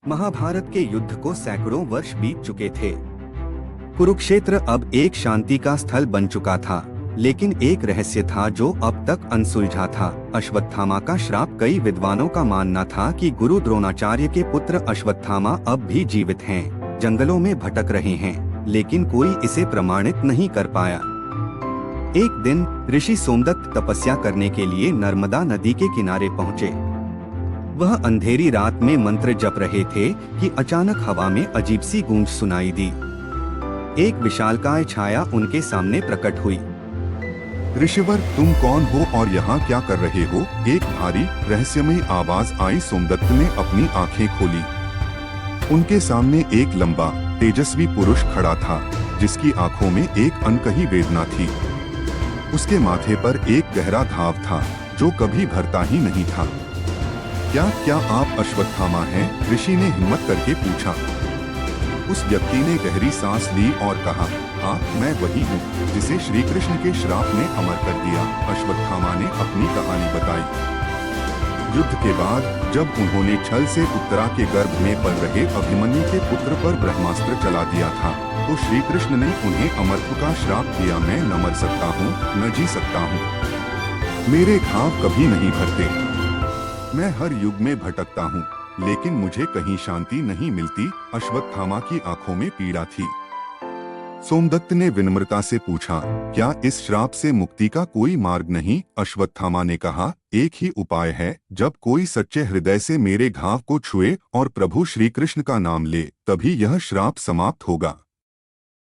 महाभारत के युद्ध को सैकड़ों वर्ष बीत चुके थे। कुरुक्षेत्र अब एक शांति का स्थल बन चुका था, लेकिन एक रहस्य था जो अब तक अनसुलझा था। अश्वत्थामा का श्राप। कई विद्वानों का मानना था कि गुरु द्रोणाचार्य के पुत्र अश्वत्थामा अब भी जीवित हैं, जंगलों में भटक रहे हैं, लेकिन कोई इसे प्रमाणित नहीं कर पाया। एक दिन ऋषि सोमदत्त तपस्या करने के लिए नर्मदा नदी के किनारे पहुँचे। वह अंधेरी रात में मंत्र जप रहे थे कि अचानक हवा में अजीब सी गूंज सुनाई दी। एक विशालकाय छाया उनके सामने प्रकट हुई। ऋषिवर, तुम कौन हो और यहाँ क्या कर रहे हो? एक भारी रहस्यमयी आवाज आई। सोमदत्त ने अपनी आंखें खोली। उनके सामने एक लंबा तेजस्वी पुरुष खड़ा था, जिसकी आंखों में एक अनकही वेदना थी। उसके माथे पर एक गहरा घाव था जो कभी भरता ही नहीं था। क्या आप अश्वत्थामा हैं? ऋषि ने हिम्मत करके पूछा। उस व्यक्ति ने गहरी सांस ली और कहा, हाँ, मैं वही हूँ जिसे श्री कृष्ण के श्राप ने अमर कर दिया। अश्वत्थामा ने अपनी कहानी बताई। युद्ध के बाद जब उन्होंने छल से उत्तरा के गर्भ में पल रहे अभिमन्यु के पुत्र पर ब्रह्मास्त्र चला दिया था, तो श्री कृष्ण ने उन्हें अमरत्व का श्राप दिया। मैं न मर सकता हूँ, न जी सकता हूँ। मेरे घाव कभी नहीं भरते। मैं हर युग में भटकता हूँ, लेकिन मुझे कहीं शांति नहीं मिलती। अश्वत्थामा की आंखों में पीड़ा थी। सोमदत्त ने विनम्रता से पूछा, क्या इस श्राप से मुक्ति का कोई मार्ग नहीं? अश्वत्थामा ने कहा, एक ही उपाय है। जब कोई सच्चे हृदय से मेरे घाव को छुए और प्रभु श्री कृष्ण का नाम ले, तभी यह श्राप समाप्त होगा।